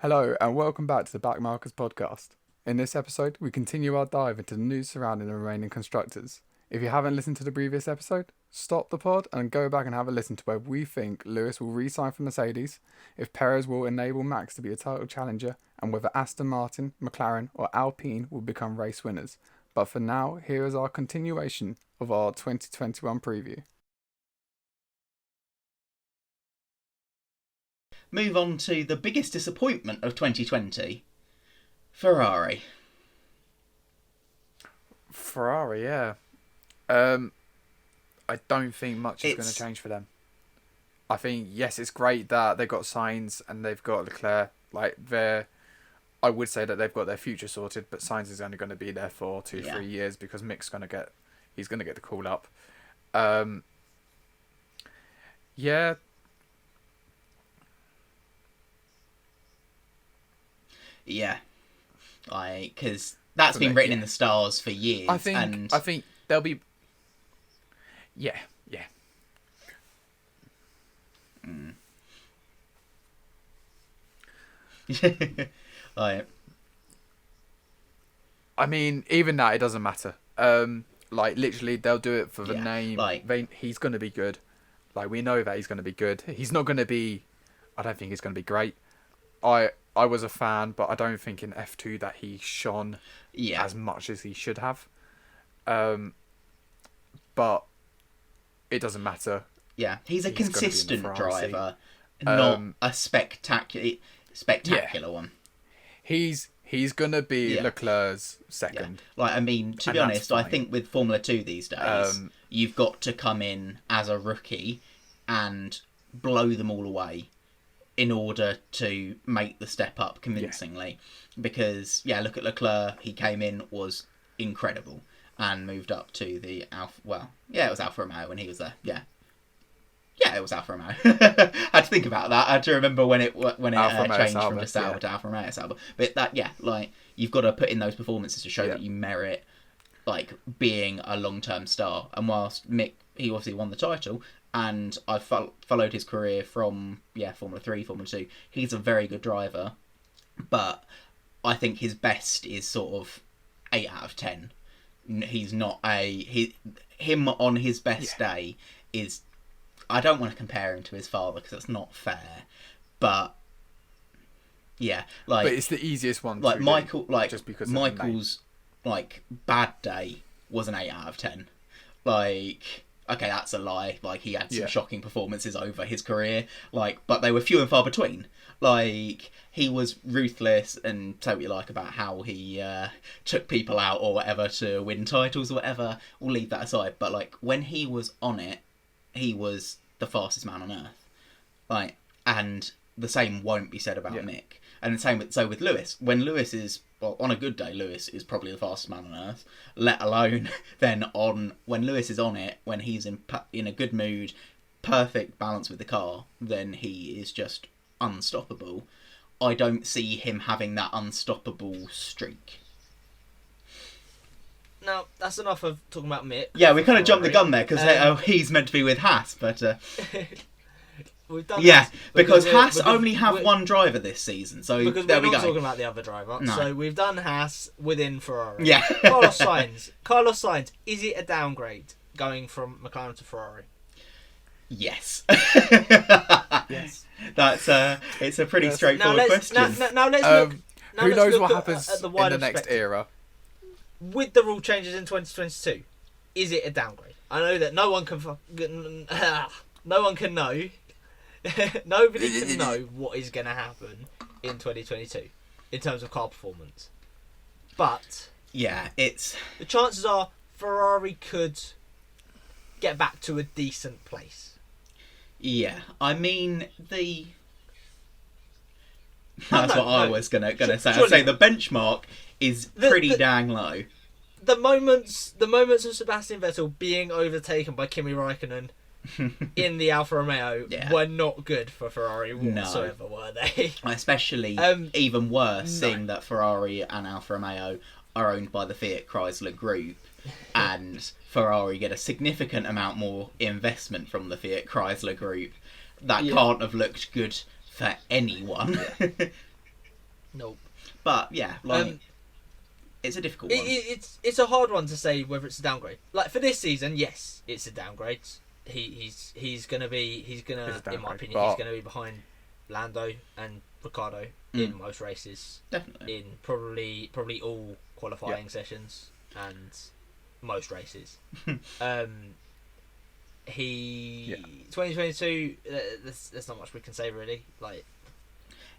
Hello, and welcome back to the Backmarkers podcast. In this episode, we continue our dive into the news surrounding the remaining constructors. If you haven't listened to the previous episode, stop the pod and go back and have a listen to where we think Lewis will re-sign for Mercedes, if Perez will enable Max to be a title challenger, and whether Aston Martin, McLaren, or Alpine will become race winners. But for now, here is our continuation of our 2021 preview. Move on to the biggest disappointment of 2020, Ferrari. Ferrari, yeah. I don't think much is going to change for them. I think, yes, it's great that they've got Sainz and they've got Leclerc. I would say that they've got their future sorted, but Sainz is only going to be there for 3 years because Mick's going to get the call up. Yeah. Yeah, because that's been written in the stars for years. I think they'll be. Yeah. I mean, even that, it doesn't matter. Literally, they'll do it for the name. He's going to be good. We know that he's going to be good. He's not going to be. I don't think he's going to be great. I was a fan, but I don't think in F2 that he shone as much as he should have. But it doesn't matter. Yeah, he's a consistent driver, not a spectacular one. He's gonna be Leclerc's second. Yeah. To be honest, I think with Formula 2 these days, you've got to come in as a rookie and blow them all away in order to make the step up convincingly. Because, look at Leclerc. He came in, was incredible, and moved up to the Alfa... Well, it was Alfa Romeo when he was there. Yeah, it was Alfa Romeo. I had to think about that. I had to remember when it changed from just Sauber to Alfa Romeo Sauber. But that, you've got to put in those performances to show that you merit, being a long-term star. And whilst Mick, he obviously won the title... And I've followed his career from, Formula 3, Formula 2. He's a very good driver. But I think his best is sort of 8 out of 10. He's not him on his best day is... I don't want to compare him to his father because that's not fair. But, but it's the easiest one to Michael, do, just because Michael's, bad day was an 8 out of 10. Okay, that's a lie. He had some shocking performances over his career. But they were few and far between. He was ruthless, and say what you like about how he took people out or whatever to win titles or whatever. We'll leave that aside. But, when he was on it, he was the fastest man on earth. And the same won't be said about Mick. And the same with Lewis. When Lewis is... Well, on a good day, Lewis is probably the fastest man on earth. Let alone then when Lewis is on it, when he's in a good mood, perfect balance with the car, then he is just unstoppable. I don't see him having that unstoppable streak. Now, that's enough of talking about Mick. Yeah, we kind of jumped the gun there because he's meant to be with Haas, but... We've done because Haas only have one driver this season, so because there we're we not go. talking about the other driver. No. So we've done Haas within Ferrari. Yeah. Carlos Sainz, is it a downgrade going from McLaren to Ferrari? Yes. Yes. That's it's a pretty straightforward question. Now let's look. Who knows look what happens at the in the next era? With the rule changes in 2022, is it a downgrade? I know that no one can know. Nobody can know what is going to happen in 2022 in terms of car performance. But the chances are Ferrari could get back to a decent place. Yeah, I mean that's what I was gonna say. I'd say the benchmark is pretty dang low. The moments of Sebastian Vettel being overtaken by Kimi Raikkonen in the Alfa Romeo were not good for Ferrari whatsoever, were they? Especially even worse, seeing that Ferrari and Alfa Romeo are owned by the Fiat Chrysler Group, and Ferrari get a significant amount more investment from the Fiat Chrysler Group. That can't have looked good for anyone. Nope. But yeah, it's a difficult one. It's a hard one to say whether it's a downgrade. Like for this season, yes, it's a downgrade. He's gonna in my opinion, he's gonna be behind Lando and Ricciardo in most races. Definitely. In probably all qualifying sessions and most races. 2022. There's not much we can say really. Like.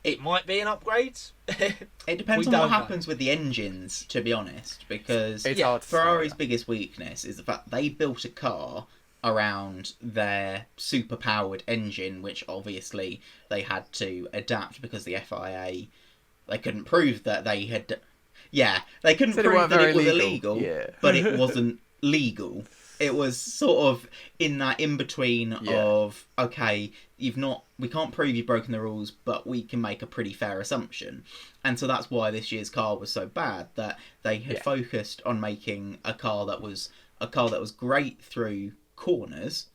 It might be an upgrade. It depends on what happens with the engines, to be honest, because Ferrari's biggest weakness is the fact they built a car around their super-powered engine, which obviously they had to adapt because the FIA, they couldn't prove that they had... Yeah, they couldn't prove that it was illegal, but it wasn't legal. It was sort of in that in-between of, okay, we can't prove you've broken the rules, but we can make a pretty fair assumption. And so that's why this year's car was so bad, that they had focused on making a car that was great through corners.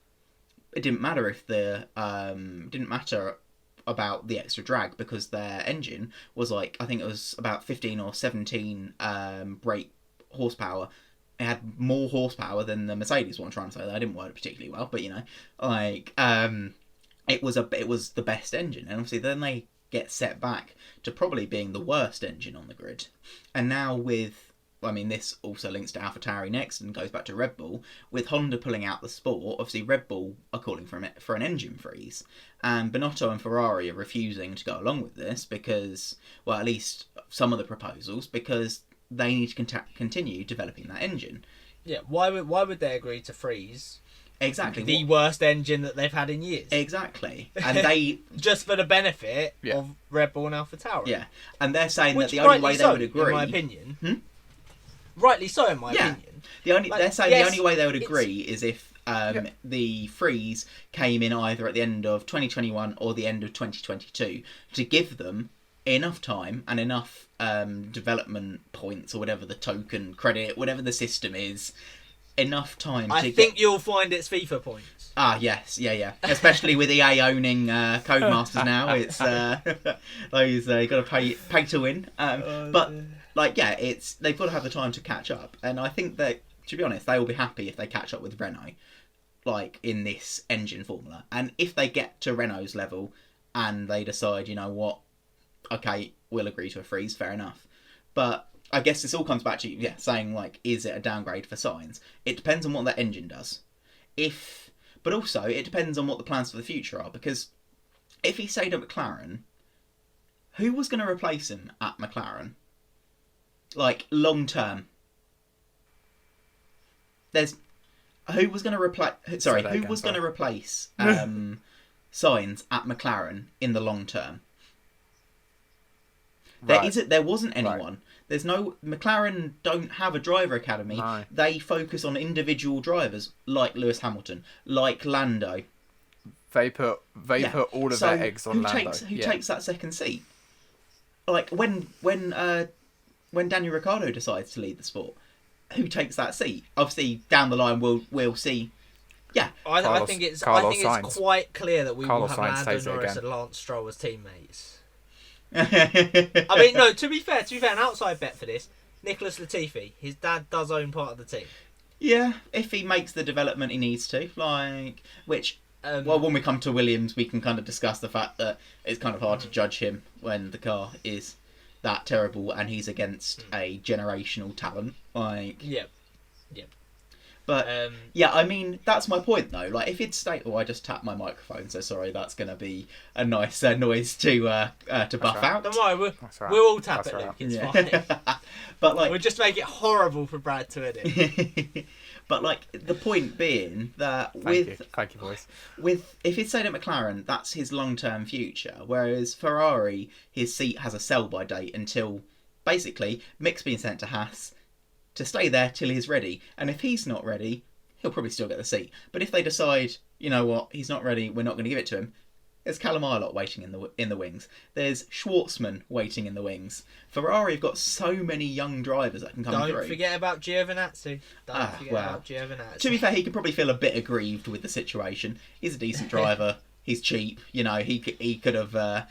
It didn't matter if didn't matter about the extra drag, because their engine was I think it was about 15 or 17 brake horsepower. It had more horsepower than the Mercedes one. I'm trying to say that I didn't word it particularly well, but it was the best engine, and obviously then they get set back to probably being the worst engine on the grid. And now this also links to AlphaTauri next and goes back to Red Bull, with Honda pulling out the sport. Obviously Red Bull are calling for an engine freeze, and Binotto and Ferrari are refusing to go along with this because, well, at least some of the proposals, because they need to continue developing that engine. Yeah, why would they agree to freeze? Exactly. The worst engine that they've had in years. Exactly. And they... just for the benefit of Red Bull and AlphaTauri. Yeah. And they're saying that the only way they would agree... in my opinion. Rightly so, in my opinion. They're saying the only way they would agree is if the freeze came in either at the end of 2021 or the end of 2022 to give them enough time and enough development points, or whatever the token credit, whatever the system is, enough time I think you'll find it's FIFA points. Yes, yeah. Especially with EA owning Codemasters now, it's those you got to pay to win. They've got to have the time to catch up, and I think that, to be honest, they will be happy if they catch up with Renault, in this engine formula. And if they get to Renault's level and they decide, you know what, okay, we'll agree to a freeze, fair enough. But I guess this all comes back to saying, is it a downgrade for Sainz? It depends on what that engine does. But also, it depends on what the plans for the future are, because if he stayed at McLaren, who was going to replace him at McLaren? Long term. Who was going to replace Sainz at McLaren in the long term? There wasn't anyone. Right. There's no... McLaren don't have a driver academy. No. They focus on individual drivers like Lewis Hamilton, like Lando. They put all of their eggs on Lando. Who takes that second seat? When Daniel Ricciardo decides to lead the sport, who takes that seat? Obviously, down the line we'll see. Yeah, I think it's quite clear that we will have Lando Norris and Lance Stroll as teammates. I mean, no, to be fair, an outside bet for this, Nicholas Latifi, his dad does own part of the team. Yeah, if he makes the development he needs to, when we come to Williams, we can kind of discuss the fact that it's kind of hard to judge him when the car is that terrible and he's against a generational talent. Yep. But I mean, that's my point though. If it's I just tapped my microphone, so sorry. That's going to be a nice noise to buff out. Don't worry, we'll all tap it, Luke. It's fine. But we'll just make it horrible for Brad to edit. But the point being that thank you, boys. If it's stayed at McLaren, that's his long-term future. Whereas Ferrari, his seat has a sell-by date until basically Mick's being sent to Haas to stay there till he's ready. And if he's not ready, he'll probably still get the seat. But if they decide, you know what, he's not ready, we're not going to give it to him, there's Callum Ilott waiting in the wings. There's Schwartzman waiting in the wings. Ferrari have got so many young drivers that can come through. Don't forget about Giovinazzi. About Giovinazzi. To be fair, he could probably feel a bit aggrieved with the situation. He's a decent driver. He's cheap. You know, he could have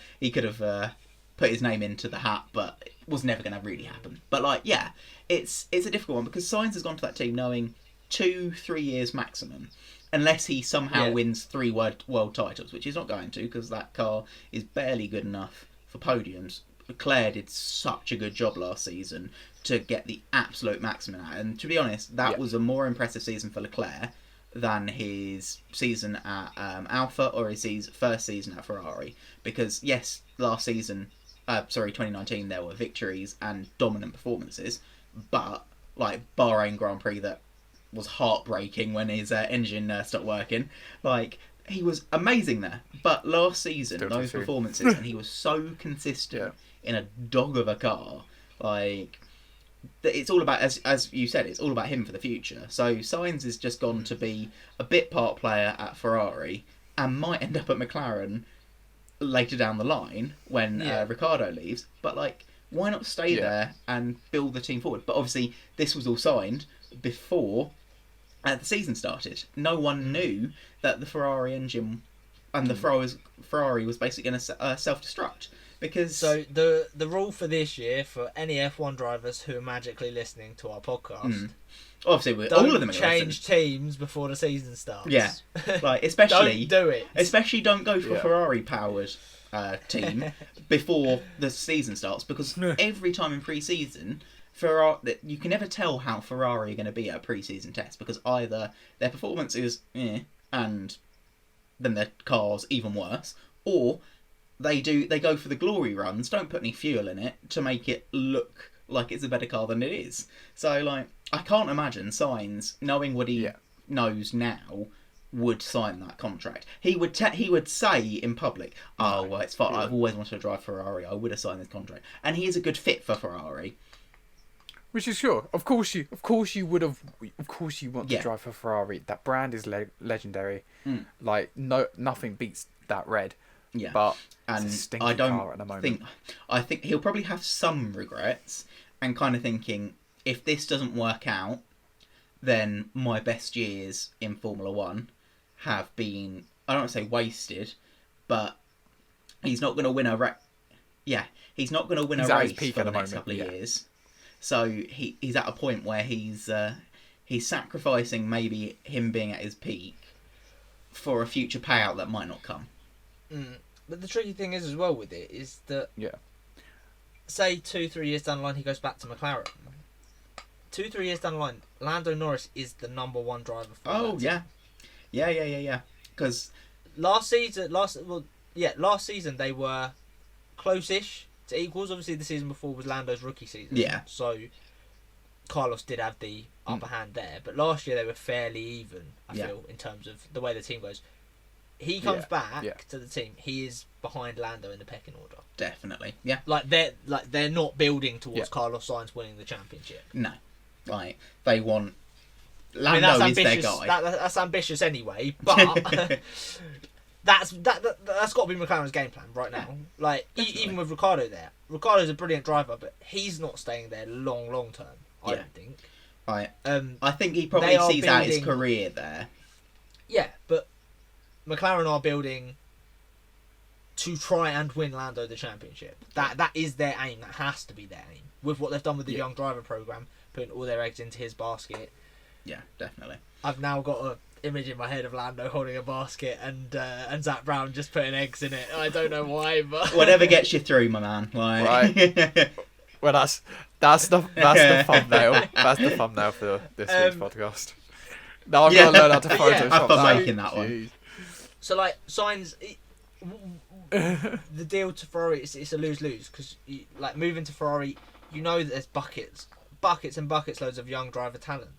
put his name into the hat, but it was never going to really happen. But like, yeah, it's a difficult one because Sainz has gone to that team knowing 2-3 years maximum, unless he somehow wins 3 world titles, which he's not going to because that car is barely good enough for podiums. Leclerc did such a good job last season to get the absolute maximum out, and to be honest, that was a more impressive season for Leclerc than his season at Alpha or his first season at Ferrari. Because yes, last season, 2019, there were victories and dominant performances, but like Bahrain Grand Prix that was heartbreaking when his engine stopped working. Like, he was amazing there, but last season those performances, and he was so consistent in a dog of a car. Like, it's all about, as you said, it's all about him for the future. So Sainz has just gone to be a bit part player at Ferrari and might end up at McLaren later down the line when Ricciardo leaves. But like, why not stay there and build the team forward? But obviously, this was all signed before the season started. No one knew that the Ferrari engine and the Ferrari was basically going to self-destruct. Because so the rule for this year for any F1 drivers who are magically listening to our podcast, obviously all of them are change teams before the season starts. Yeah, like especially don't do it. Especially don't go for a Ferrari powered team before the season starts, because every time in pre-season, you can never tell how Ferrari are going to be at a pre-season test, because either their performance is and then their car's even worse, or they go for the glory runs, don't put any fuel in it to make it look like it's a better car than it is. So like, I can't imagine Sainz, knowing what he knows now, would sign that contract. He would say in public, "Oh well, it's fine. I've always wanted to drive Ferrari. I would have signed this contract." And he is a good fit for Ferrari. Which is sure. Of course you would have. Of course you want to drive for Ferrari. That brand is legendary. Like nothing beats that red. Yeah, but and it's a stinky car at the moment. I think he'll probably have some regrets and kind of thinking, if this doesn't work out, then my best years in Formula One have been, I don't want to say wasted, but he's not going to win a race. Yeah, he's not going to win a race for the next couple of years. So he's at a point where he's sacrificing maybe him being at his peak for a future payout that might not come. But the tricky thing is as well with it is that say 2-3 years down the line he goes back to McLaren. 2-3 years down the line, Lando Norris is the number one driver for that team. Because last season they were close-ish to equals. Obviously the season before was Lando's rookie season. Yeah. So Carlos did have the upper hand there, but last year they were fairly even, I feel, in terms of the way the team goes. He comes back to the team. He is behind Lando in the pecking order. Definitely, yeah. Like they're not building towards Carlos Sainz winning the championship. No, like they want Lando is their guy. That's ambitious anyway, but that's got to be McLaren's game plan right now. Like even with Ricciardo there, Ricciardo's a brilliant driver, but he's not staying there long term. I don't think. Right. I think he probably sees out his career there. Yeah, but McLaren are building to try and win Lando the championship. That is their aim. That has to be their aim. With what they've done with the young driver program, putting all their eggs into his basket. Yeah, definitely. I've now got an image in my head of Lando holding a basket and Zach Brown just putting eggs in it. I don't know why, but whatever gets you through, my man. Like... Right. Well, that's the thumbnail. That's the thumbnail for this week's podcast. Now I've got to learn how to Photoshop. I've been making that one. So like Sainz, the deal to Ferrari, it's a lose-lose because like moving to Ferrari, you know that there's buckets and buckets loads of young driver talent.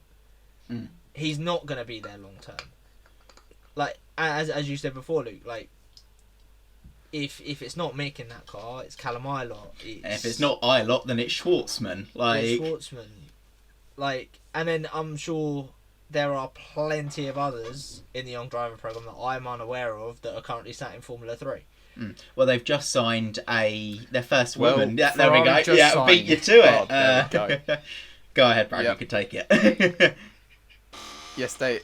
He's not going to be there long term. Like as you said before, Luke. Like if it's not Mick in that car, it's Callum Ilott. If it's not Ilott, then it's Schwartzman. And then I'm sure there are plenty of others in the young driver program that I'm unaware of that are currently sat in Formula 3. Well, they've just signed their first woman. Yeah, there Ferrari we go. Yeah, beat you to it. There we go. Go ahead, Brad. You can take it. Yes, they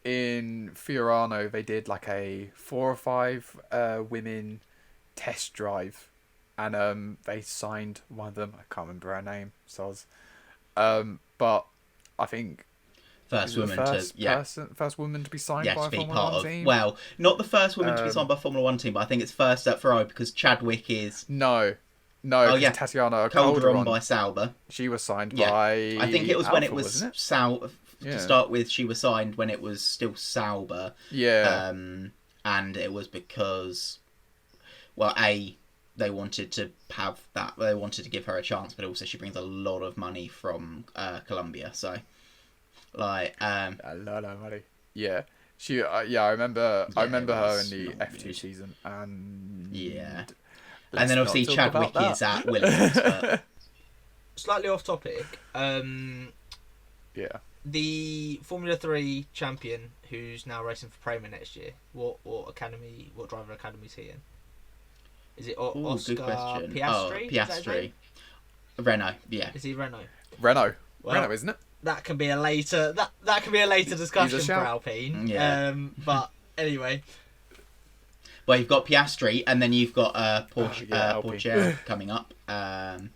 in Fiorano they did like a 4 or 5 women test drive, and they signed one of them. I can't remember her name, but I think first woman to be signed by a Formula 1 team. Well, not the first woman to be signed by a Formula 1 team, but I think it's first at Ferrari because Chadwick is. No. Tatiana Calderon by Sauber. She was signed by. I think it was Alfa, when it was Sauber. To start with, she was signed when it was still Sauber. Yeah. And it was because, well, they wanted to have that. They wanted to give her a chance, but also she brings a lot of money from Colombia. So, like, a lot of money. Yeah. She. I remember. I remember her in the F2 season, and and then obviously Chadwick is at Williams. But... Slightly off topic. Yeah. The Formula 3 champion who's now racing for Prema next year, what driver academy is he in? Is it Oscar Piastri? Oh, Piastri. Renault, yeah. Is he Renault? Renault, isn't it? That can be a later discussion for Alpine. Yeah. But anyway. Well, you've got Piastri, and then you've got Porsche coming up. And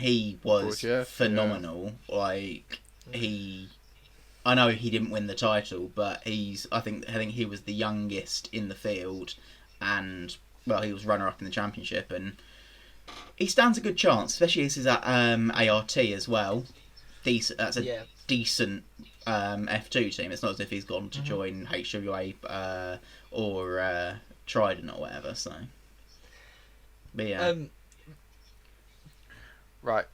he was phenomenal. Yeah. Like I know he didn't win the title, but I think he was the youngest in the field, and he was runner up in the championship, and he stands a good chance, especially as he's at ART as well. That's a decent F2 team. It's not as if he's gone to join HWA or Trident or whatever. So, but yeah. Right.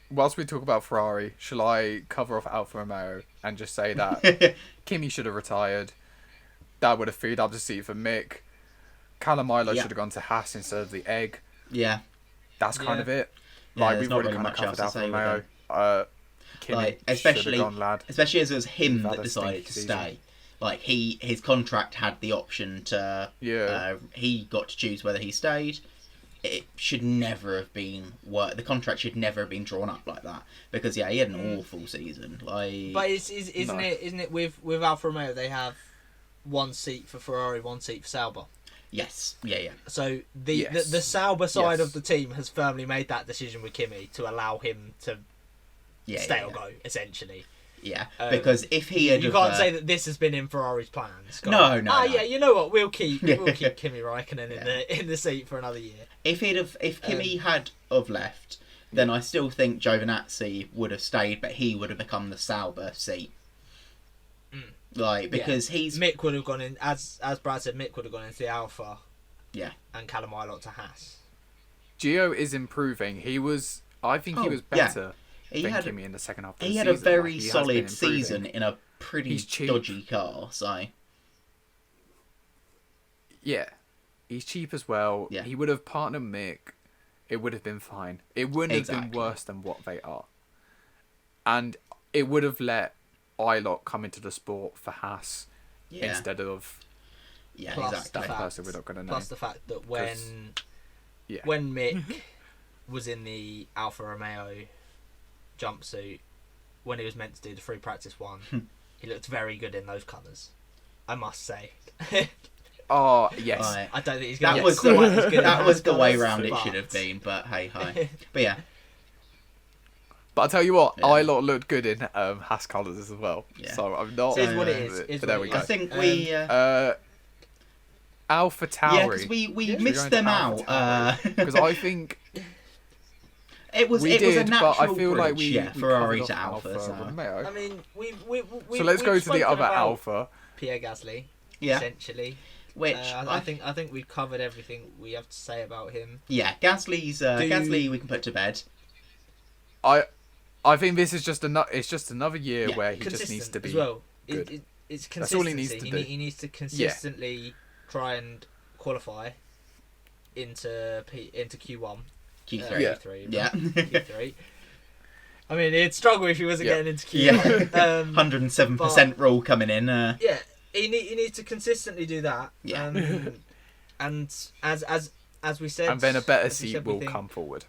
Whilst we talk about Ferrari, shall I cover off Alfa Romeo and just say that Kimi should have retired? That would have freed up the seat for Mick. Callum Milo should have gone to Haas instead of the egg. Yeah. That's kind of it. Like, we've already kind of covered Alfa Romeo. Kimi should have gone, lad. Especially as it was him that decided to stay. Like, his contract had the option to... he got to choose whether he stayed. It should never have been the contract should never have been drawn up like that, because he had an awful season. Like, but isn't it with Alfa Romeo they have one seat for Ferrari, one seat for Sauber? Yes, yeah. So the Sauber side of the team has firmly made that decision with Kimi to allow him to stay or go, essentially. Yeah, because if he had... You can't say that this has been in Ferrari's plans. No. Yeah, you know what? We'll keep Kimi Räikkönen in the seat for another year. If Kimi had left, then I still think Giovinazzi would have stayed, but he would have become the Sauber seat. Like, because Mick would have gone in, as Brad said, Mick would have gone into the Alpha. Yeah. And Callum Ilott to Haas. Gio is improving. I think he was better. He had Kimi in the second half of the season. He had a very solid season in a pretty dodgy car, so... Yeah. He's cheap as well. Yeah. He would have partnered Mick. It would have been fine. It wouldn't have been worse than what they are. And it would have let Ilott come into the sport for Haas instead of... Yeah, plus exactly. That person we're not going to know. Plus the fact that when Mick was in the Alfa Romeo jumpsuit, when he was meant to do the free practice one, he looked very good in those colours, I must say. Oh, yes. I don't think he's going to get quite as good. That was the way round it should have been, but hey ho. But yeah. But I'll tell you what, Ilott looked good in Haas colours as well. Yeah. So I'm not... It is what it is. But there we go. I think we... Alpha Tauri. Yeah, because we missed them out. Because I think... It was a natural but I feel bridge, like we Ferrari to Alpha. I mean, so let's go to the other Alpha. Pierre Gasly, essentially. Which I think we've covered everything we have to say about him. Yeah, Gasly we can put to bed. I think this is just another year where he just needs to be as well. Good. It's consistency. That's all he needs to do. He needs to consistently try and qualify into Q1. Q3. Q3. I mean, he'd struggle if he wasn't getting into Q1. 107% rule coming in. Yeah, he needs to consistently do that. Yeah. And as we said, and then a better seat will come forward.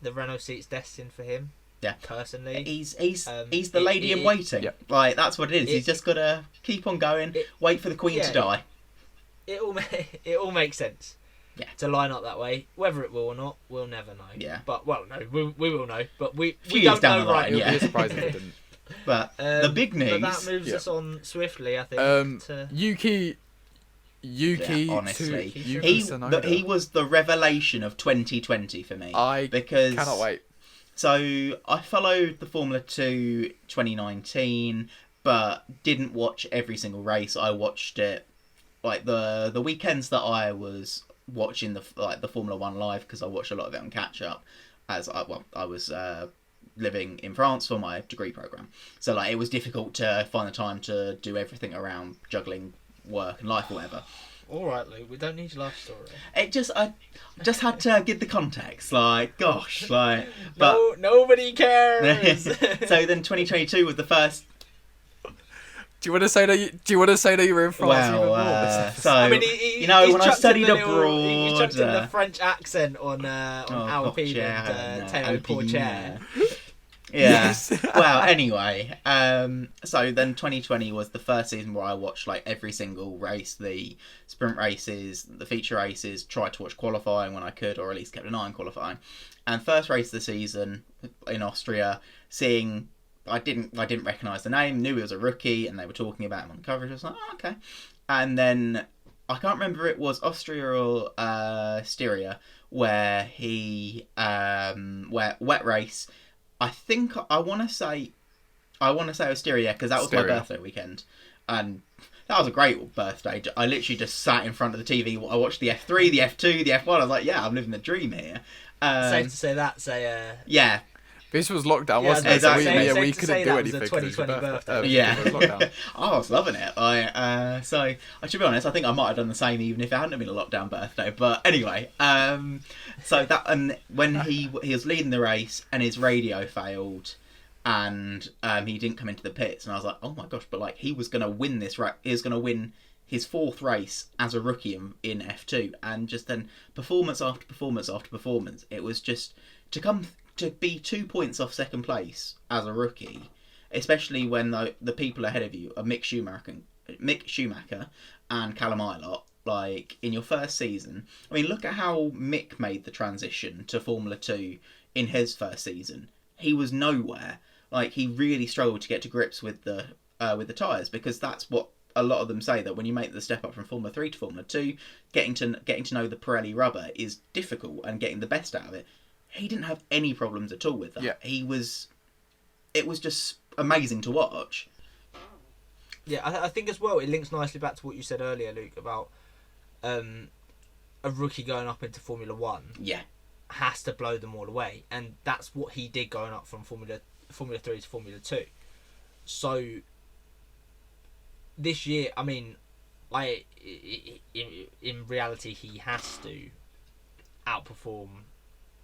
The Renault seat's destined for him. Yeah. Personally, he's the lady in waiting. Yeah. Right, that's what it is. He's just got to keep on going, wait for the Queen to die. It all makes sense. to line up that way. Whether it will or not, we'll never know. Yeah. But no, we will know. But we don't know right. It would be a surprise if it didn't. But the big news. But that moves us on swiftly, I think. Yuki, honestly, Tsunoda. he was the revelation of 2020 for me. Because cannot wait. So I followed the Formula 2 2019, but didn't watch every single race. I watched it like the weekends that I was watching the Formula 1 live, because I watched a lot of it on catch up as I was living in France for my degree program. So like it was difficult to find the time to do everything around juggling work and life or whatever. All right, Luke, we don't need your life story. I just had to give the context, like, gosh, like... But, no, nobody cares! So then 2022 was the first... Do you want to say that you were in France? Well, so, I mean, when I studied abroad... He chucked in the French accent on Alpine and Théo Pourchaire. Yeah. Yes. Well, anyway, so then 2020 was the first season where I watched like every single race, the sprint races, the feature races, tried to watch qualifying when I could, or at least kept an eye on qualifying. And first race of the season in Austria, I didn't recognise the name, knew he was a rookie, and they were talking about him on the coverage. I was like, oh, okay. And then I can't remember if it was Austria or Styria where he where wet race. I think I want to say Styria, because that was my birthday weekend, and that was a great birthday. I literally just sat in front of the TV. I watched the F3, the F2, the F1. I was like, yeah, I'm living the dream here. Safe to say that. Yeah. This was lockdown, wasn't it? Exactly. So we couldn't do anything. 2020 birthday. Yeah. I was loving it. So I should be honest. I think I might have done the same even if it hadn't been a lockdown birthday. But anyway, so that, and when he was leading the race and his radio failed, and he didn't come into the pits, and I was like, oh my gosh! But like he was going to win this race. He was going to win his fourth race as a rookie in F2, and just then performance after performance after performance. It was just to be 2 points off second place as a rookie, especially when the people ahead of you are Mick Schumacher and Callum Ilott. Like in your first season, I mean, look at how Mick made the transition to Formula 2 in his first season. He was nowhere. Like he really struggled to get to grips with the tyres, because that's what a lot of them say, that when you make the step up from Formula 3 to Formula 2, getting to know the Pirelli rubber is difficult, and getting the best out of it. He didn't have any problems at all with that. Yeah. It was just amazing to watch. Yeah, I think as well it links nicely back to what you said earlier, Luke, about a rookie going up into Formula 1. Yeah. Has to blow them all away. And that's what he did going up from Formula 3 to Formula 2. So this year, I mean, like in reality, he has to outperform.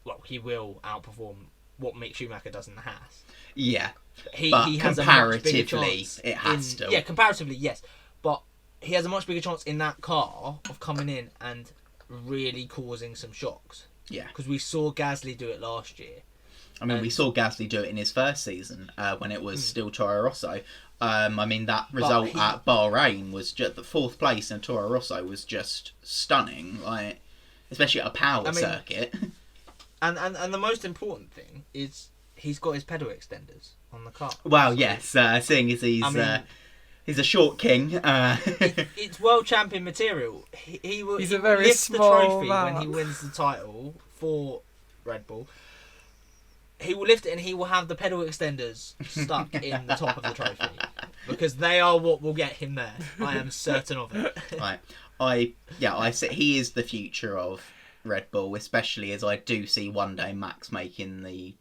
Well, he will outperform what Mick Schumacher does in the Haas. Yeah, he has comparatively, a much bigger chance it has to. Yeah, comparatively, yes, but he has a much bigger chance in that car of coming in and really causing some shocks. Yeah, because we saw Gasly do it last year. I mean, we saw Gasly do it in his first season when it was still Toro Rosso. I mean, that result at Bahrain was just the fourth place in Toro Rosso was just stunning, like especially at a power circuit. And the most important thing is he's got his pedal extenders on the car. Well, yes, seeing as he's a short king. It's world champion material. He will a very lift small the trophy man. when he wins the title for Red Bull. He will lift it and he will have the pedal extenders stuck in the top of the trophy, because they are what will get him there. I am certain of it. Right. I say he is the future of Red Bull, especially as I do see one day Max making the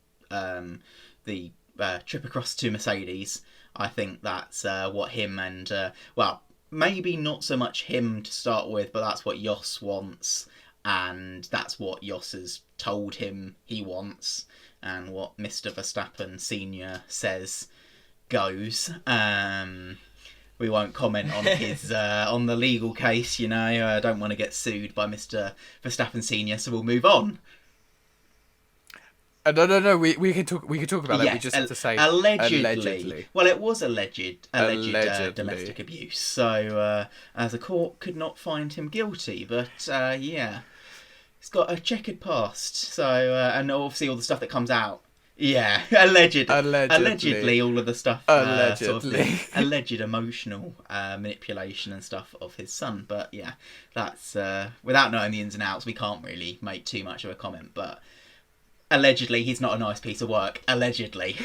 trip across to Mercedes. I think that's what him and maybe not so much him to start with, but that's what Jos wants, and that's what Jos has told him he wants, and what Mr. Verstappen Senior says goes. We won't comment on his on the legal case, you know. I don't want to get sued by Mr. Verstappen Senior, so we'll move on. No. We can talk about that. We just have to say allegedly. Well, it was alleged domestic abuse. So as a court could not find him guilty, but yeah. He's got a checkered past. So and obviously all the stuff that comes out. Yeah, allegedly, all of the stuff, sort of the alleged emotional manipulation and stuff of his son. But yeah, that's without knowing the ins and outs, we can't really make too much of a comment. But allegedly, he's not a nice piece of work. Allegedly,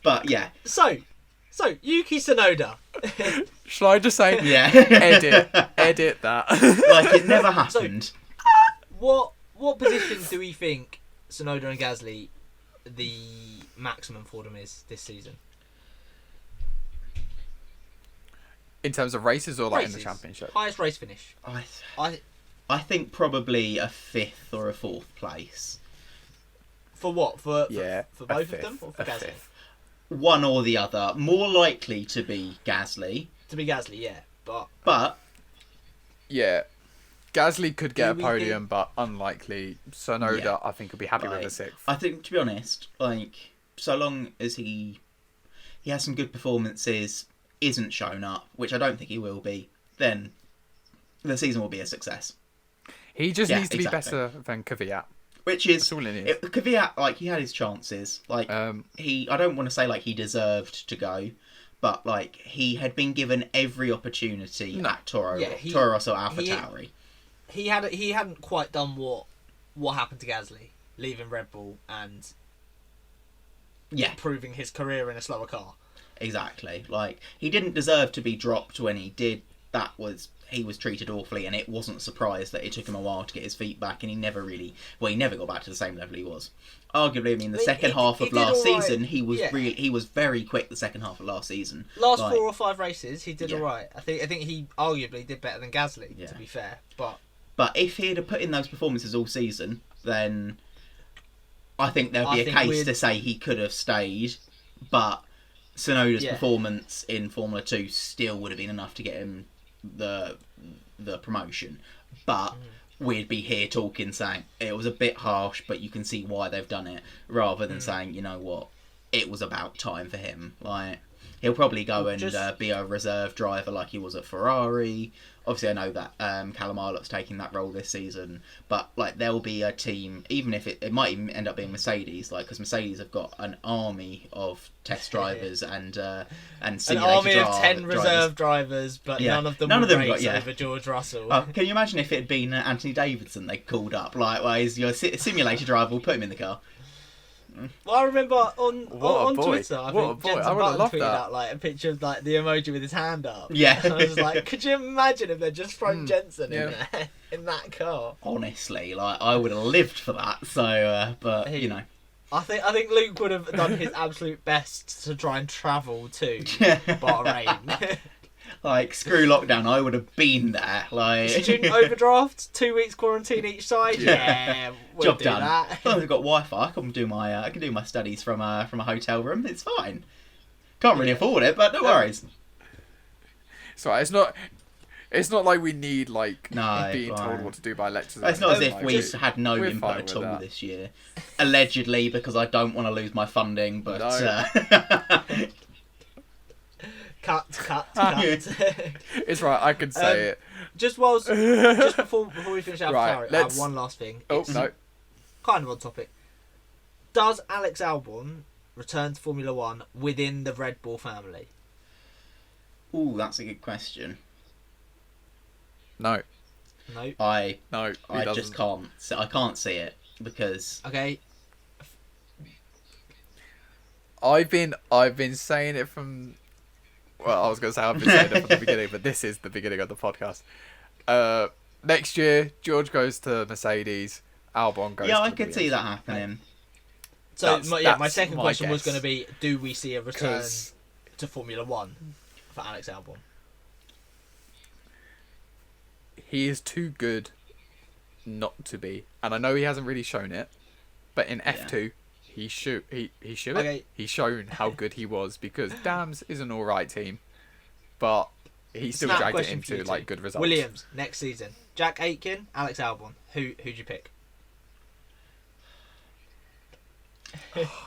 but yeah. So Yuki Tsunoda. Shall I just say? Yeah. edit that. Like it never happened. So, what position do we think Tsunoda and Gasly? The maximum for them is this season in terms of races or like in the championship? Highest race finish. I think probably a 5th or a 4th place. For what? For both fifth, of them or for Gasly? One or the other. More likely to be Gasly. Yeah, but yeah. Gasly could get a podium, but unlikely. Tsunoda, I think, would be happy with a 6th. I think, to be honest, like so long as he has some good performances, isn't shown up, which I don't think he will be, then the season will be a success. He just needs to be better than Kvyat. Which is Kvyat, like he had his chances. Like I don't want to say like he deserved to go. But like he had been given every opportunity at Toro Rosso AlphaTauri. He hadn't quite done what happened to Gasly, leaving Red Bull and improving his career in a slower car. Exactly. Like he didn't deserve to be dropped when he did. He was treated awfully, and it wasn't a surprise that it took him a while to get his feet back, and he never got back to the same level he was. Arguably, I mean, the second half of last season, he was very quick. The second half of last season, last 4 or 5 races, he did all right. I think he arguably did better than Gasly, to be fair. But if he had put in those performances all season, then I think there'd be a case to say he could have stayed. But Tsunoda's performance in Formula 2 still would have been enough to get him the promotion. But we'd be here talking, saying it was a bit harsh, but you can see why they've done it, rather than saying, you know what, it was about time for him. Like he'll probably go and be a reserve driver like he was at Ferrari. Obviously, I know that Callum Ilot's taking that role this season, but like there'll be a team, even if it might even end up being Mercedes, like because Mercedes have got an army of test drivers and simulator an army of 10 drivers. Reserve drivers, but none of them race over George Russell. Can you imagine if it had been Anthony Davidson they called up? Like, well, he's your simulator driver, we'll put him in the car. Well, I remember on Twitter, I think Jensen Button tweeted that. out like a picture of like the emoji with his hand up. Yeah, and I was like, could you imagine if they'd just thrown Jensen in there in that car? Honestly, like I would have lived for that. So, but you know, I think Luke would have done his absolute best to try and travel to Bahrain. Like screw lockdown, I would have been there. Like student overdraft, 2 weeks quarantine each side. Yeah, we'll job do done. That. As long as I've got Wi-Fi, I can do my studies from a hotel room. It's fine. Can't really afford it, but no worries. So it's not like we need being told what to do by lecturers. It's not as if we had no input at all this year. Allegedly, because I don't want to lose my funding, but. No. Cut. It's right, I can say it. Just before we finish out, I have one last thing. No. Kind of on topic. Does Alex Albon return to Formula 1 within the Red Bull family? Ooh, that's a good question. No. I doesn't. just can't. I can't see it because. Okay. I've been saying it from. Well, I was going to say I've been saying it from the beginning, but this is the beginning of the podcast. Next year, George goes to Mercedes, Albon goes to I could see that happening. So, my second question was going to be, do we see a return to Formula 1 for Alex Albon? He is too good not to be. And I know he hasn't really shown it, but in F2... He's shown how good he was because Dams is an alright team, but he still dragged it into good results. Williams next season: Jack Aitken, Alex Albon. Who'd you pick?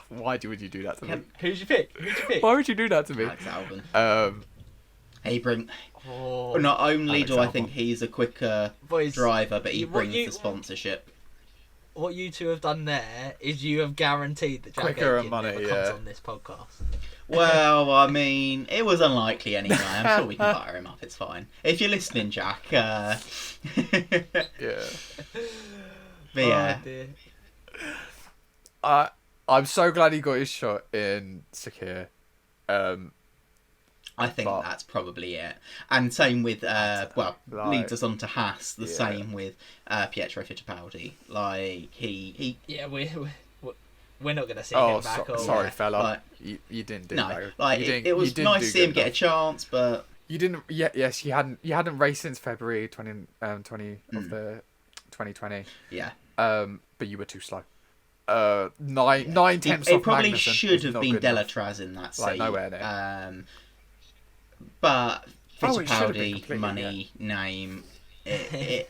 Why would you do that to me? Who'd you pick? Why would you do that to me? Alex Albon. Not only do I think he's a quicker driver, but he brings the sponsorship. What you two have done there is you have guaranteed that Jack quicker Aitken money, never comes on this podcast. Well, I mean, it was unlikely anyway. I'm sure we can fire him up. It's fine. If you're listening, Jack. Yeah. But yeah. I'm so glad he got his shot in Sakir. I think that's probably it. And same with, leads us on to Haas. The same with Pietro Fittipaldi. Like, he... Yeah, we're not going to see him back. Sorry, fella. Like, you didn't do that. Like, it was nice to see him get a chance, but... You didn't... Yes, you hadn't raced since February 20 of the 2020. Yeah. But you were too slow. 9 tenths off Magnussen. It probably should have been Delatraz in that seat. Like, nowhere near. But Fittipaldi, money, name, it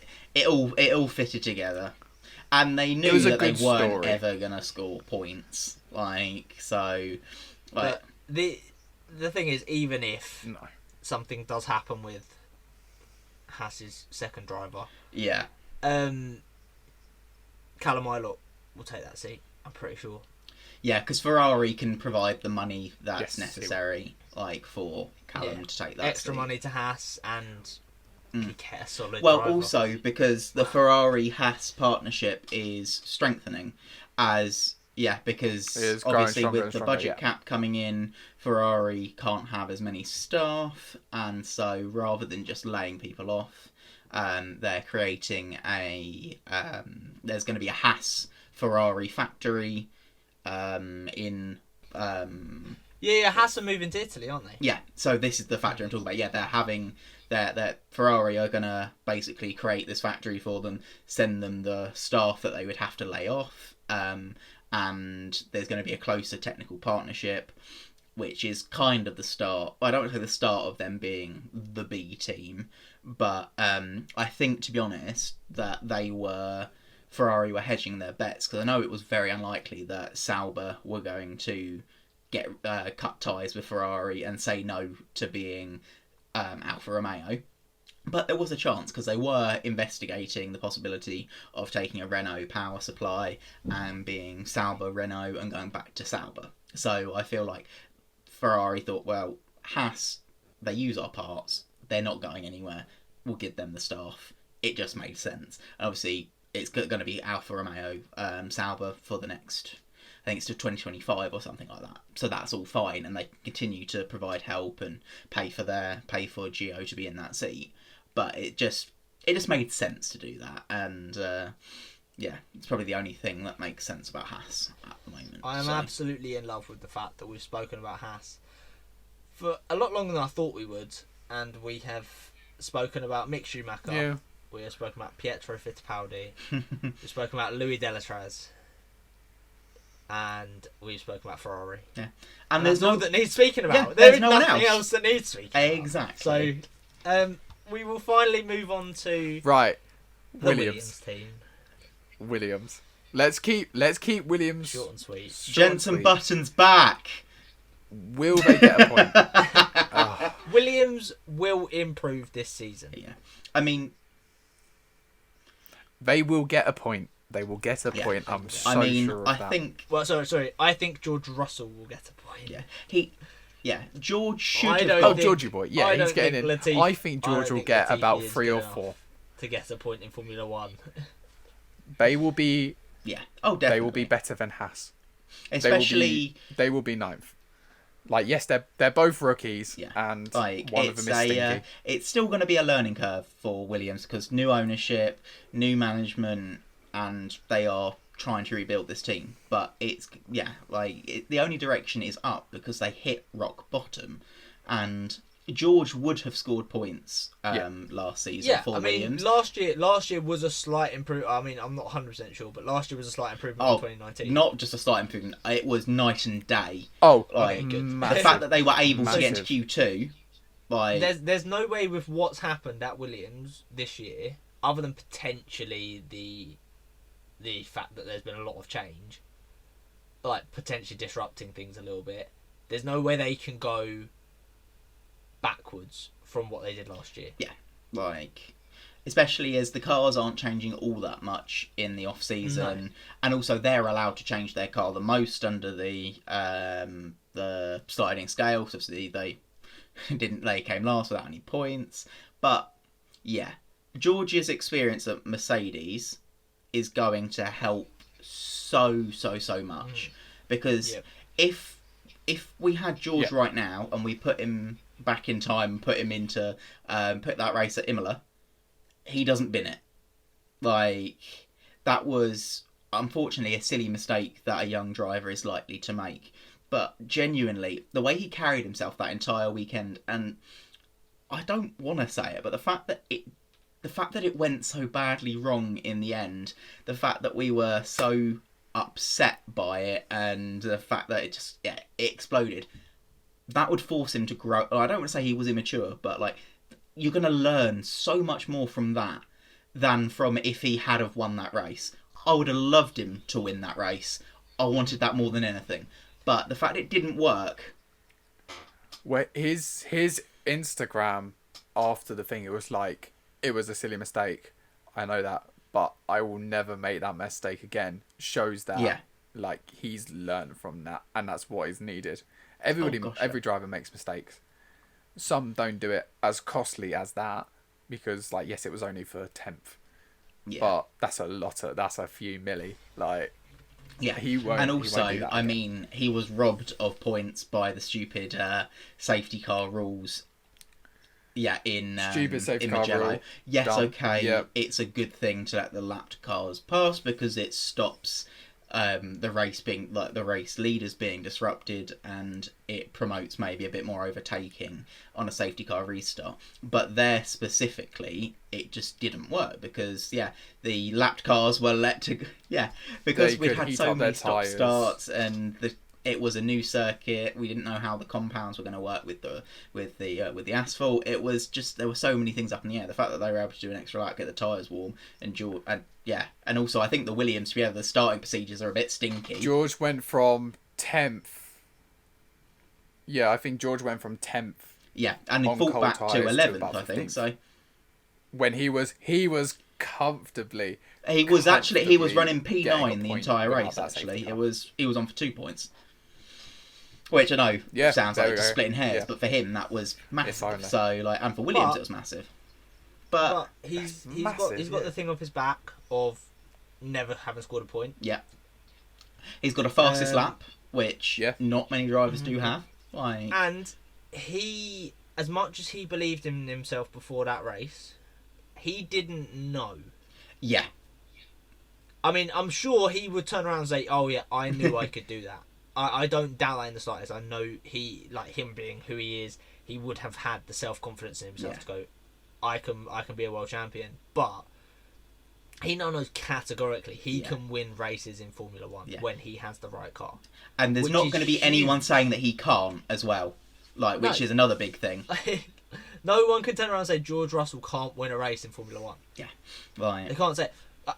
all fitted together, and they knew that they weren't ever gonna score points. Like, so, like, but the thing is, even if something does happen with Haas's second driver, Callum Ilott will take that seat. I'm pretty sure. Yeah, because Ferrari can provide the money that's necessary, like, for Callum to take that extra seat. Money to Haas and get a solid driver. Also because the Ferrari-Haas partnership is strengthening, because obviously with the budget cap coming in, Ferrari can't have as many staff, and so rather than just laying people off, they're creating there's going to be a Haas Ferrari factory in Haas are moving to Italy, aren't they? Yeah, so this is the factory I'm talking about. Yeah, they're having their Ferrari are gonna basically create this factory for them, send them the staff that they would have to lay off, and there's going to be a closer technical partnership, which is kind of the start. I don't want to say the start of them being the B team, but I think, to be honest, that Ferrari were hedging their bets, because I know it was very unlikely that Sauber were going to get cut ties with Ferrari and say no to being Alfa Romeo. But there was a chance, because they were investigating the possibility of taking a Renault power supply and being Sauber Renault and going back to Sauber. So I feel like Ferrari thought, well, Haas, they use our parts, they're not going anywhere, we'll give them the staff. It just made sense. And obviously, it's going to be Alfa Romeo Sauber for the next, I think it's to 2025 or something like that. So that's all fine, and they continue to provide help and pay for Gio to be in that seat. But it just made sense to do that, and it's probably the only thing that makes sense about Haas at the moment. I am absolutely in love with the fact that we've spoken about Haas for a lot longer than I thought we would, and we have spoken about Mick Schumacher. Yeah. We have spoken about Pietro Fittipaldi. We've spoken about Louis Delatraz. And we've spoken about Ferrari. Yeah. And there's no that needs speaking about. Yeah, there's no nothing else that needs speaking about. Exactly. So, we will finally move on to the Williams team. Williams. Let's keep Williams short and sweet. Jensen Button's back. Will they get a point? Williams will improve this season. Yeah. I mean, they will get a point. They will get a point. I'm sure of that. I think George Russell will get a point. Yeah. George should have... Georgie boy. Yeah, he's getting in. I think George will get about 3 or 4. To get a point in Formula 1. They will be... Yeah. Oh, definitely. They will be better than Haas. Especially... They will be 9th. Like, yes, they're both rookies, and one of them is stinky. It's still going to be a learning curve for Williams, because new ownership, new management, and they are trying to rebuild this team. But it's, the only direction is up, because they hit rock bottom. And George would have scored points last season for Williams. Last year was a slight improvement. I mean, I'm not 100% sure, but last year was a slight improvement in 2019. Not just a slight improvement, it was night and day. Good. The fact that they were able to get into Q2, there's no way with what's happened at Williams this year, other than potentially the fact that there's been a lot of change, like potentially disrupting things a little bit. There's no way they can go backwards from what they did last year. Yeah, like, especially as the cars aren't changing all that much in the off season, and also they're allowed to change their car the most under the sliding scale. So obviously they came last without any points, but yeah, George's experience at Mercedes is going to help so much, because if we had George right now and we put him back in time, put him into put that race at Imola, he doesn't bin it. Like, that was unfortunately a silly mistake that a young driver is likely to make. But genuinely, the way he carried himself that entire weekend, and I don't want to say it, but the fact that it went so badly wrong in the end, the fact that we were so upset by it, and the fact that it exploded, that would force him to grow. I don't want to say he was immature, but like, you're going to learn so much more from that than from if he had have won that race. I would have loved him to win that race. I wanted that more than anything. But the fact it didn't work... Well, his Instagram after the thing, it was like, it was a silly mistake. I know that, but I will never make that mistake again. Shows that, like, he's learned from that, and that's what is needed. Every driver makes mistakes. Some don't do it as costly as that, because, like, yes, it was only for 10th. Yeah. But that's a few milli. Like, yeah, he won't. And also, I mean, he was robbed of points by the stupid safety car rules. Yeah, in stupid safety car rule. Yes, okay. It's a good thing to let the lapped cars pass, because it stops the race leaders being disrupted, and it promotes maybe a bit more overtaking on a safety car restart. But there specifically, it just didn't work, because the lapped cars were let to because we had so many stop starts, and it was a new circuit. We didn't know how the compounds were going to work with the asphalt. It was just, there were so many things up in the air. The fact that they were able to do an extra lap, get the tyres warm, and also I think the Williams, the starting procedures are a bit stinky. George went from 10th. Yeah, I think George went from 10th. Yeah, and he fought back to 11th, I think. So when he was comfortably. He was running P9 the entire race. Actually, he was on for 2 points. Which I know sounds like just splitting hairs, but for him that was massive. So and for Williams it was massive. But he's got the thing off his back of never having scored a point. Yeah, he's got a fastest lap, which not many drivers do have. And he, as much as he believed in himself before that race, he didn't know. Yeah. I mean, I'm sure he would turn around and say, "Oh yeah, I knew I could do that." I don't doubt that in the slightest. I know he, like him being who he is, he would have had the self-confidence in himself to go, I can be a world champion. But he now knows categorically he can win races in Formula 1 when he has the right car. And there's not going to be anyone saying that he can't as well, which is another big thing. No one can turn around and say George Russell can't win a race in Formula 1. Yeah, right. They can't say,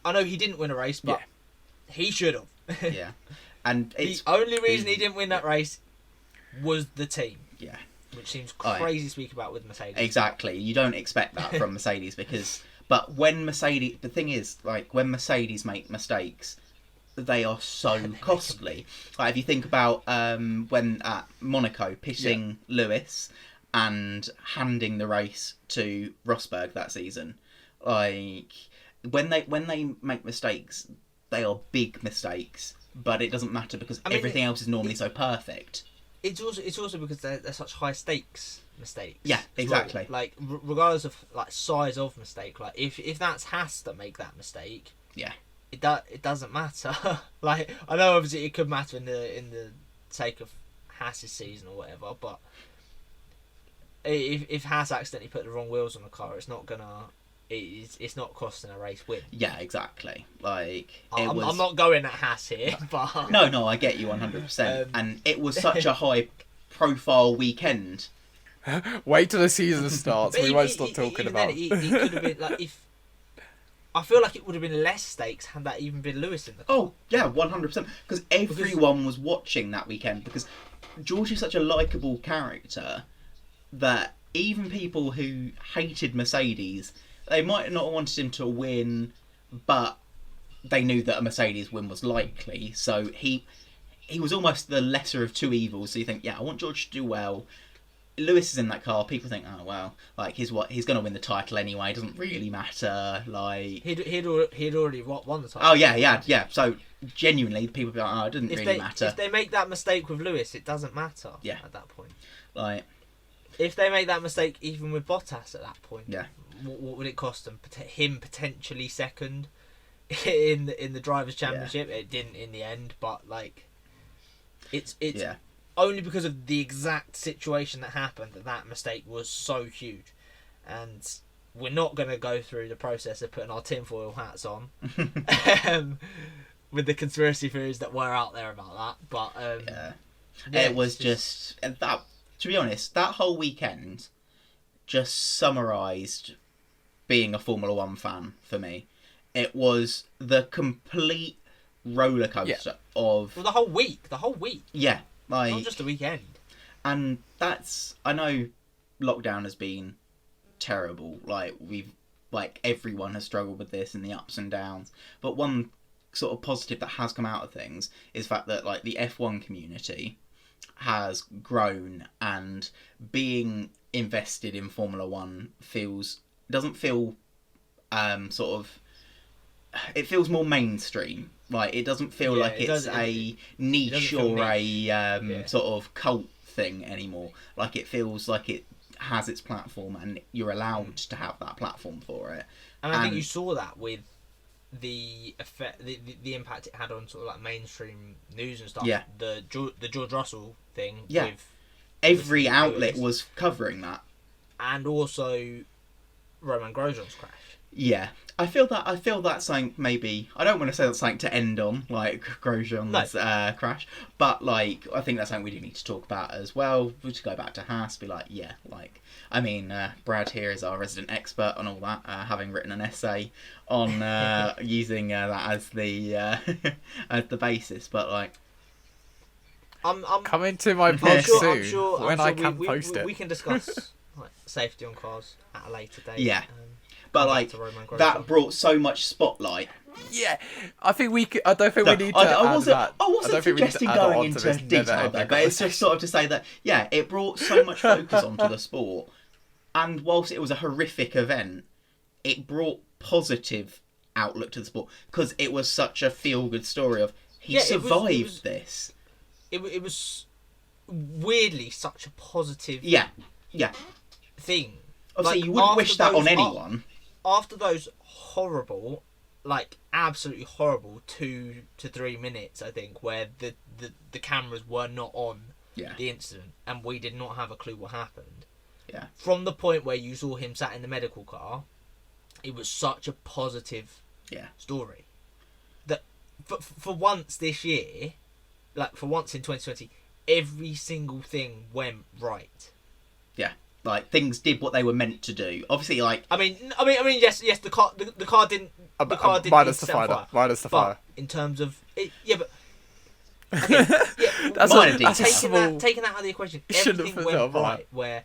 I know he didn't win a race, but he should have. Yeah. And the only reason he didn't win that race was the team. Yeah. Which seems crazy to speak about with Mercedes. Exactly. You don't expect that from Mercedes but when Mercedes, the thing is, like, when Mercedes make mistakes, they are so costly. Like, if you think about when at Monaco pitting Lewis and handing the race to Rosberg that season, like, when they make mistakes, they are big mistakes. But it doesn't matter because everything else is normally so perfect. It's also because they're such high stakes mistakes. Yeah, exactly. Well. Like regardless of like size of mistake, like if that's Haas that make that mistake, it doesn't matter. Like, I know obviously it could matter in the sake of Haas's season or whatever, but if Haas accidentally put the wrong wheels on the car, it's not gonna. It's not costing a race win. Yeah, exactly. Like, I'm not going at Haas here, but no, I get you 100%. And it was such a high-profile weekend. Wait till the season starts. We won't stop talking about. It could have been like if. I feel like it would have been less stakes had that even been Lewis in the car. Oh yeah, 100%. Because everyone was watching that weekend, because George is such a likeable character that even people who hated Mercedes, they might not have wanted him to win, but they knew that a Mercedes win was likely. So he was almost the lesser of two evils. So you think, yeah, I want George to do well. Lewis is in that car. People think, oh well, like he's going to win the title anyway. It doesn't really matter. Like he'd already won the title. Oh yeah. So genuinely, people be like, oh, it doesn't really matter. If they make that mistake with Lewis, it doesn't matter. Yeah. At that point, like if they make that mistake even with Bottas at that point, yeah, what would it cost them? Him potentially second in the drivers' championship. Yeah. It didn't in the end, but like it's only because of the exact situation that happened that mistake was so huge. And we're not going to go through the process of putting our tinfoil hats on with the conspiracy theories that were out there about that. But it was just that. To be honest, that whole weekend just summarised being a Formula One fan for me. It was the complete roller coaster of the whole week. Yeah. Like, not just a weekend. And I know lockdown has been terrible. Like everyone has struggled with this and the ups and downs. But one sort of positive that has come out of things is the fact that like the F1 community has grown, and being invested in Formula One doesn't feel it feels more mainstream. Like, it doesn't feel like it's a niche or a sort of cult thing anymore. Like, it feels like it has its platform and you're allowed to have that platform for it. And I think you saw that with the effect, the impact it had on sort of like mainstream news and stuff. Yeah. The George Russell thing. Yeah. With every outlet was covering that. And also Roman Grosjean's crash. Yeah. I feel that's something, maybe, I don't want to say that's something to end on, like Grosjean's crash, but like, I think that's something we do need to talk about as well. We just go back to Haas, be like, yeah, like, I mean, Brad here is our resident expert on all that, having written an essay on using that as the as the basis, but like, I'm coming to my blog soon when I can post it. We can discuss like, safety on cars at a later date. Yeah. But like that brought so much spotlight. Yeah, I think I don't think we need to. I wasn't suggesting going into detail though, but it's just sort of to say that it brought so much focus onto the sport, and whilst it was a horrific event, it brought positive outlook to the sport because it was such a feel-good story of he survived this. It was weirdly such a positive. Thing. Obviously, you wouldn't wish that on anyone. After those horrible, like absolutely horrible 2 to 3 minutes, I think, where the cameras were not on the incident and we did not have a clue what happened. Yeah. From the point where you saw him sat in the medical car, it was such a positive story. That for once this year, like for once in 2020, every single thing went right. Yeah. Like, things did what they were meant to do. Obviously, like, I mean, yes. The car didn't. The car didn't. Minus the fire. Minus the fire. In terms of it, but okay, that's taking that out of the equation, everything went right. Where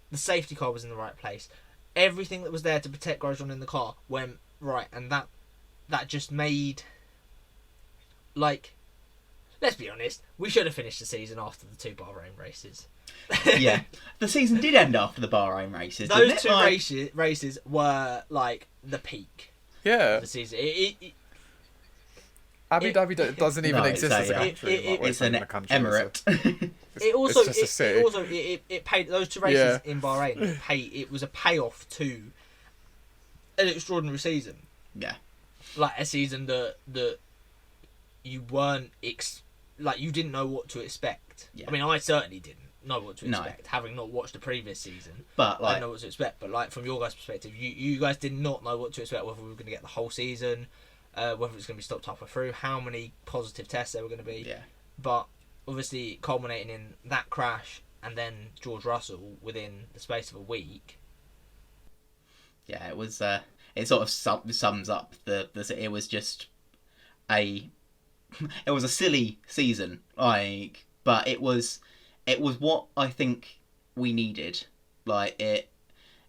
the safety car was in the right place, everything that was there to protect Grosjean in the car went right, and that just made, like, let's be honest, we should have finished the season after the 2 Bahrain races. Yeah, the season did end after the Bahrain races. Those 2 races were like the peak. Yeah, of the season. Abu Dhabi doesn't even exist as a country. It's an emirate. It paid those 2 races in Bahrain. It was a payoff to an extraordinary season. Yeah, like a season that you weren't you didn't know what to expect. Yeah. I mean, I certainly didn't know what to expect, having not watched the previous season. But like, I didn't know what to expect. But like, from your guys' perspective, you guys did not know what to expect, whether we were going to get the whole season, whether it was going to be stopped halfway through, how many positive tests there were going to be. Yeah. But obviously, culminating in that crash and then George Russell within the space of a week. Yeah, it was. It sort of sums up the. It was just it was a silly season, like, but it was what I think we needed Like it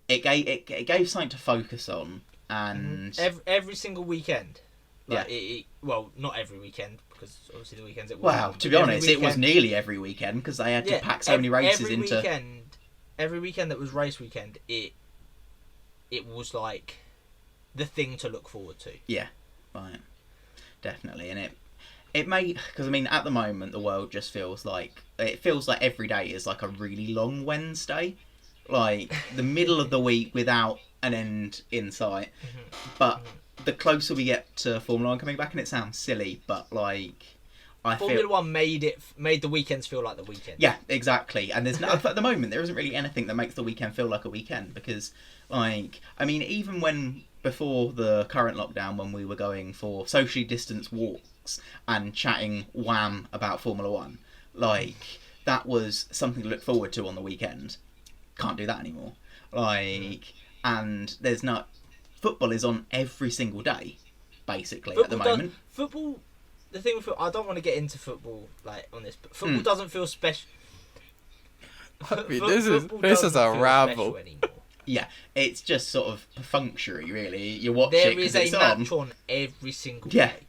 gave something to focus on, and every single weekend. Like well, not every weekend, because obviously the weekends it was. Well, to be honest, it was nearly every weekend because they had to pack so many races into. Every weekend that was race weekend, it was the thing to look forward to. Yeah, right, definitely, and it made, because I mean at the moment the world just feels like every day is like a really long Wednesday, like the middle of the week without an end in sight. But the closer we get to Formula 1 coming back, and it sounds silly, but like Formula 1 made the weekends feel like the weekend. Yeah, exactly. And there's at the moment there isn't really anything that makes the weekend feel like a weekend, because like I mean even when before the current lockdown, when we were going for socially distanced walks and chatting wham about Formula 1, like that was something to look forward to on the weekend. Can't do that anymore. Like, and there's not. Football is on every single day, basically, at the moment. Football. The thing with football, I don't want to get into football like on this, but football doesn't feel special. I mean, this is a ramble. Yeah, it's just sort of perfunctory, really. You watch it because it's on. There is a match on every single day.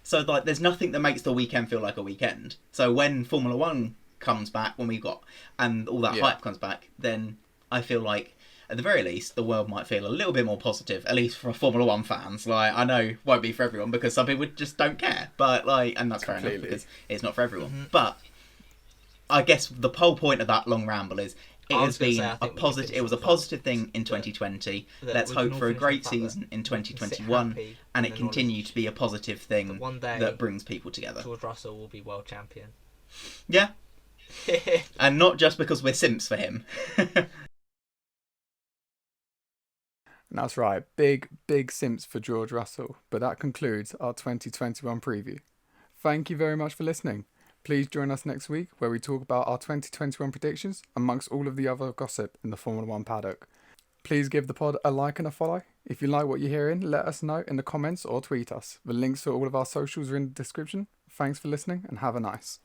So like, there's nothing that makes the weekend feel like a weekend. So when Formula 1 comes back, and all that hype comes back, then I feel like, at the very least, the world might feel a little bit more positive, at least for Formula 1 fans. Like, I know it won't be for everyone, because some people just don't care. But like, and that's fair enough, because it's not for everyone. But I guess the whole point of that long ramble is it has been a positive. It was a positive thing in 2020. Let's hope for a great season in 2021, and it continue to be a positive thing that brings people together. George Russell will be world champion. Yeah, and not just because we're simps for him. That's right, big simps for George Russell. But that concludes our 2021 preview. Thank you very much for listening. Please join us next week, where we talk about our 2021 predictions amongst all of the other gossip in the Formula 1 paddock. Please give the pod a like and a follow. If you like what you're hearing, let us know in the comments or tweet us. The links to all of our socials are in the description. Thanks for listening, and have a nice.